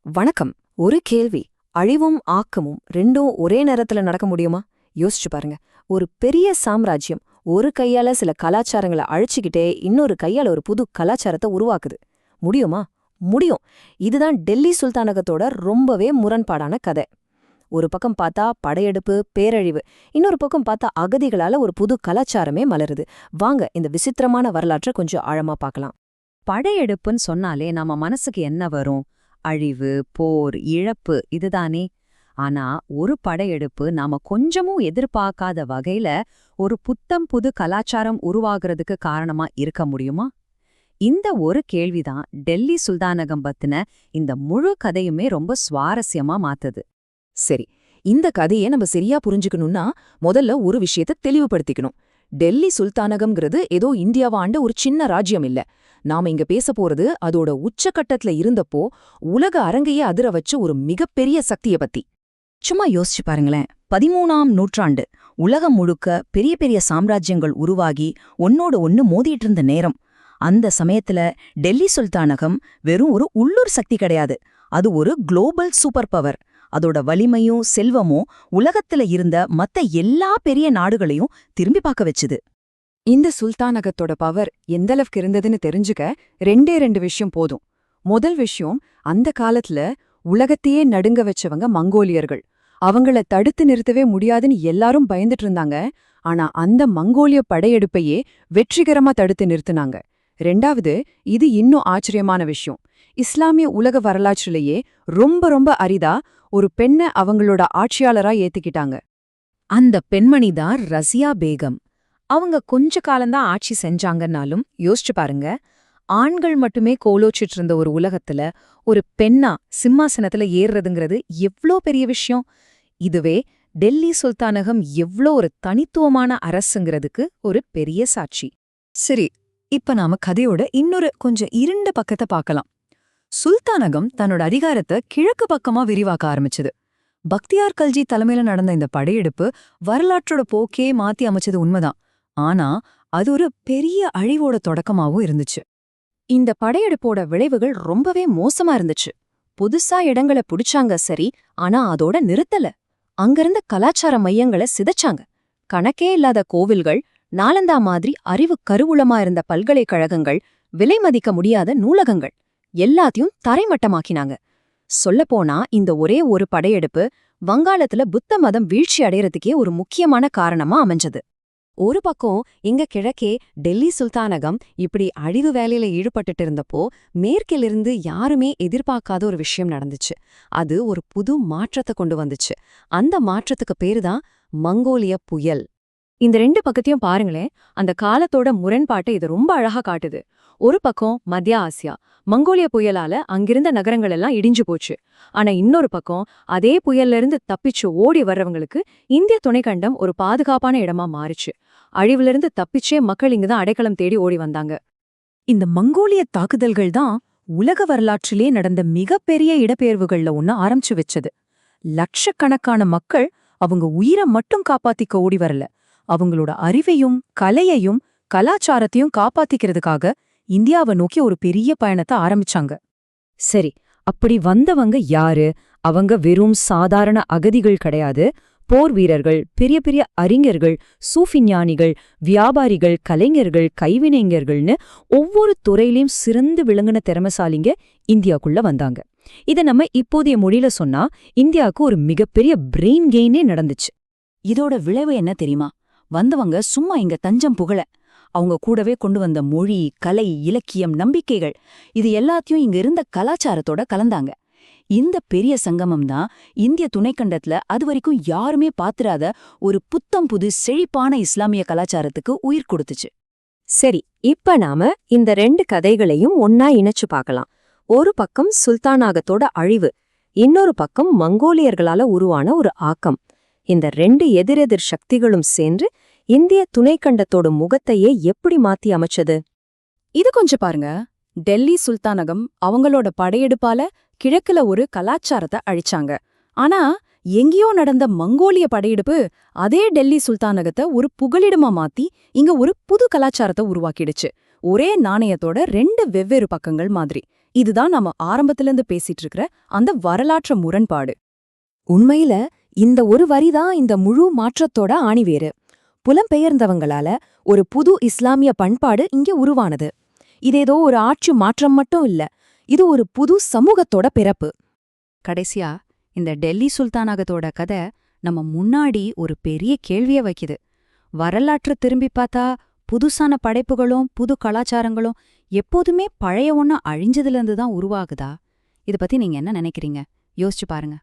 வணக்கம். ஒரு கேள்வி. அழிவும் ஆக்கமும் ரெண்டும் ஒரே நேரத்துல நடக்க முடியுமா? யோசிச்சு பாருங்க. ஒரு பெரிய சாம்ராஜ்யம் ஒரு கையால சில கலாச்சாரங்களை அழிச்சுக்கிட்டே இன்னொரு கையால ஒரு புது கலாச்சாரத்தை உருவாக்குது. முடியுமா? முடியும். இதுதான் டெல்லி சுல்தானகத்தோட ரொம்பவே முரண்பாடான கதை. ஒரு பக்கம் பார்த்தா படையெடுப்பு, பேரழிவு, இன்னொரு பக்கம் பார்த்தா அகதிகளால ஒரு புது கலாச்சாரமே மலருது. வாங்க இந்த விசித்திரமான வரலாற்றை கொஞ்சம் ஆழமா பார்க்கலாம். படையெடுப்புன்னு சொன்னாலே நம்ம மனசுக்கு என்ன வரும்? அழிவு, போர், இழப்பு இதுதானே. ஆனா ஒரு படையெடுப்பு நாம கொஞ்சமும் எதிர்பார்க்காத வகையில ஒரு புத்தம் புது கலாச்சாரம் உருவாகிறதுக்கு காரணமா இருக்க முடியுமா? இந்த ஒரு கேள்விதான் டெல்லி சுல்தானகம் பத்தின இந்த முழு கதையுமே ரொம்ப சுவாரஸ்யமா மாத்துது. சரி, இந்த கதையை நம்ம சரியா புரிஞ்சுக்கணும்னா முதல்ல ஒரு விஷயத்தை தெளிவுபடுத்திக்கணும். டெல்லி சுல்தானகம்ங்கிறது ஏதோ இந்தியாவை ஆண்ட ஒரு சின்ன ராஜ்யம் இல்ல. நாம இங்க பேச போறது அதோட உச்சக்கட்டத்துல இருந்தப்போ உலக அரங்கையே அதிர வச்ச ஒரு மிகப்பெரிய சக்திய பத்தி. சும்மா யோசிச்சு பாருங்களேன். 13ஆம் நூற்றாண்டு உலகம் முழுக்க பெரிய பெரிய சாம்ராஜ்யங்கள் உருவாகி ஒன்னோட ஒன்னு மோதிட்டு இருந்த நேரம். அந்த சமயத்துல டெல்லி சுல்தானகம் வெறும் ஒரு உள்ளூர் சக்தி கிடையாது, அது ஒரு குளோபல் சூப்பர் பவர். அதோட வலிமையும் செல்வமும் உலகத்துல இருந்த மத்த எல்லா பெரிய நாடுகளையும் திரும்பி பார்க்க வச்சுது. இந்த சுல்தானகத்தோட பவர் எந்தளவுக்கு இருந்ததுன்னு தெரிஞ்சுக்க ரெண்டு விஷயம் போதும். முதல் விஷயம், அந்த காலத்துல உலகத்தையே நடுங்க வச்சவங்க மங்கோலியர்கள். அவங்கள தடுத்து நிறுத்தவே முடியாதுன்னு எல்லாரும் பயந்துட்டு இருந்தாங்க. ஆனா அந்த மங்கோலிய படையெடுப்பையே வெற்றிகரமா தடுத்து நிறுத்துனாங்க. ரெண்டாவது, இது இன்னும் ஆச்சரியமான விஷயம். இஸ்லாமிய உலக வரலாற்றிலேயே ரொம்ப ரொம்ப அரிதா ஒரு பெண்ணை அவங்களோட ஆட்சியாளரா ஏத்துக்கிட்டாங்க. அந்த பெண்மணிதான் ரசியா பேகம். அவங்க கொஞ்ச காலம்தான் ஆட்சி செஞ்சாங்கன்னாலும் யோசிச்சு பாருங்க. ஆண்கள் மட்டுமே கோலோச்சிட்டு இருந்த ஒரு உலகத்துல ஒரு பெண்ணா சிம்மாசனத்துல ஏறுறதுங்கிறது எவ்ளோ பெரிய விஷயம். இதுவே டெல்லி சுல்தானகம் எவ்ளோ ஒரு தனித்துவமான அரசுங்கிறதுக்கு ஒரு பெரிய சாட்சி. சரி, இப்ப நாம கதையோட இன்னொரு கொஞ்சம் இருண்ட பக்கத்தை பார்க்கலாம். சுல்தானகம் தன்னோட அதிகாரத்தை கிழக்கு பக்கமா விரிவாக்க ஆரம்பிச்சது. பக்தியார் கல்ஜி தலைமையில நடந்த இந்த படையெடுப்பு வரலாற்றோட போக்கே மாத்தி அமைச்சது உண்மைதான். ஆனா அது ஒரு பெரிய அழிவோட தொடக்கமாவும் இருந்துச்சு. இந்த படையெடுப்போட விளைவுகள் ரொம்பவே மோசமா இருந்துச்சு. புதுசா இடங்களை புடிச்சாங்க சரி, ஆனா அதோட நிறுத்தல. அங்கிருந்த கலாச்சார மையங்களை சிதைச்சாங்க. கணக்கே இல்லாத கோவில்கள், நாலந்தா மாதிரி அறிவு கருவூலமா இருந்த பல்கலைக்கழகங்கள், விலை மதிக்க முடியாத நூலகங்கள் எல்லாத்தையும் தரைமட்டமாக்கினாங்க. சொல்லப்போனா இந்த ஒரே ஒரு படையெடுப்பு வங்காளத்துல புத்த மதம் வீழ்ச்சி அடையறதுக்கே ஒரு முக்கியமான காரணமா அமைஞ்சது. ஒரு பக்கம் இங்க கிழக்கே டெல்லி சுல்தானகம் இப்படி அழிவு வேலையில ஈடுபட்டுட்டு இருந்தப்போ மேற்கிலிருந்து யாருமே எதிர்பார்க்காத ஒரு விஷயம் நடந்துச்சு. அது ஒரு புது மாற்றத்தை கொண்டு வந்துச்சு. அந்த மாற்றத்துக்கு பேருதான் மங்கோலிய புயல். இந்த ரெண்டு பக்கத்தையும் பாருங்களேன். அந்த காலத்தோட முரண்பாட்டை இது ரொம்ப அழகா காட்டுது. ஒரு பக்கம் மத்திய ஆசியா, மங்கோலிய புயலால அங்கிருந்த நகரங்கள் எல்லாம் இடிஞ்சு போச்சு. ஆனா இன்னொரு பக்கம் அதே புயல்ல இருந்து தப்பிச்சு ஓடி வர்றவங்களுக்கு இந்திய துணைக்கண்டம் ஒரு பாதுகாப்பான இடமா மாறுச்சு. அழிவிலிருந்து தப்பிச்சே மக்கள் இங்குதான் அடைக்கலம் தேடி ஓடி வந்தாங்க. இந்த மங்கோலிய தாக்குதல்கள் தான் உலக வரலாற்றிலே நடந்த மிகப்பெரிய இடப்பெயர்வுகள்ல ஒன்னு ஆரம்பிச்சு வச்சது. லட்சக்கணக்கான மக்கள் அவங்க உயிரை மட்டும் காப்பாத்திக்க ஓடி வரல, அவங்களோட அறிவையும் கலையையும் கலாச்சாரத்தையும் காப்பாத்திக்கிறதுக்காக இந்தியாவை நோக்கி ஒரு பெரிய பயணத்தை ஆரம்பிச்சாங்க. சரி, அப்படி வந்தவங்க யாரு? அவங்க வெறும் சாதாரண அகதிகள் கிடையாது. போர் வீரர்கள், பெரிய பெரிய அறிஞர்கள், சூஃபி ஞானிகள், வியாபாரிகள், கலைஞர்கள், கைவினைஞர்கள்னு ஒவ்வொரு துறையிலையும் சிறந்து விளங்குன திறமசாலிங்க இந்தியாக்குள்ள வந்தாங்க. இத நம்ம இப்போதைய மொழியில சொன்னா இந்தியாவுக்கு ஒரு மிகப்பெரிய பிரெயின் கெயினே நடந்துச்சு. இதோட விளைவு என்ன தெரியுமா? வந்தவங்க சும்மா இங்க தஞ்சம் புகழ, அவங்க கூடவே கொண்டு வந்த மொழி, கலை, இலக்கியம், நம்பிக்கைகள் இது எல்லாத்தையும் இங்க இருந்த கலாச்சாரத்தோட கலந்தாங்க. இந்த பெரிய சங்கமம் தான் இந்திய துணைக்கண்டத்துல அதுவரைக்கும் யாருமே பாத்திராத ஒரு புத்தம் புது செழிப்பான இஸ்லாமிய கலாச்சாரத்துக்கு உயிர் கொடுத்துச்சு. சரி, இப்ப நாம இந்த ரெண்டு கதைகளையும் ஒன்னா இணைச்சு பார்க்கலாம். ஒரு பக்கம் சுல்தானாகத்தோட அழிவு, இன்னொரு பக்கம் மங்கோலியர்களால உருவான ஒரு ஆக்கம். இந்த ரெண்டு எதிரெதிர் சக்திகளும் சேர்ந்து இந்திய துணைக்கண்டத்தோட முகத்தையே எப்படி மாத்தி அமைச்சது? இது கொஞ்சம் பாருங்க. டெல்லி சுல்தானகம் அவங்களோட படையெடுப்பால கிழக்குல ஒரு கலாச்சாரத்தை அழிச்சாங்க. ஆனா எங்கேயோ நடந்த மங்கோலிய படையெடுப்பு அதே டெல்லி சுல்தானகத்தை ஒரு புகலிடமா மாத்தி இங்க ஒரு புது கலாச்சாரத்தை உருவாக்கிடுச்சு. ஒரே நாணயத்தோட ரெண்டு வெவ்வேறு பக்கங்கள் மாதிரி. இதுதான் நாம ஆரம்பத்துல இருந்து பேசிட்டு இருக்கிற அந்த வரலாற்று முரண்பாடு. உண்மையில இந்த ஒரு வரிதான் இந்த முழு மாற்றத்தோட ஆணிவேரு. புலம்பெயர்ந்தவங்களால ஒரு புது இஸ்லாமிய பண்பாடு இங்க உருவானது. இதேதோ ஒரு ஆட்சி மாற்றம் மட்டும் இல்ல, இது ஒரு புது சமூகத்தோட பிறப்பு. கடைசியா இந்த டெல்லி சுல்தானகத்தோட கதை நம்ம முன்னாடி ஒரு பெரிய கேள்விய வைக்குது. வரலாற்று திரும்பி பார்த்தா புதுசான படைப்புகளும் புது கலாச்சாரங்களும் எப்போதுமே பழைய ஒண்ணு அழிஞ்சதுலேருந்து தான் உருவாகுதா? இத பத்தி நீங்க என்ன நினைக்கிறீங்க? யோசிச்சு பாருங்க.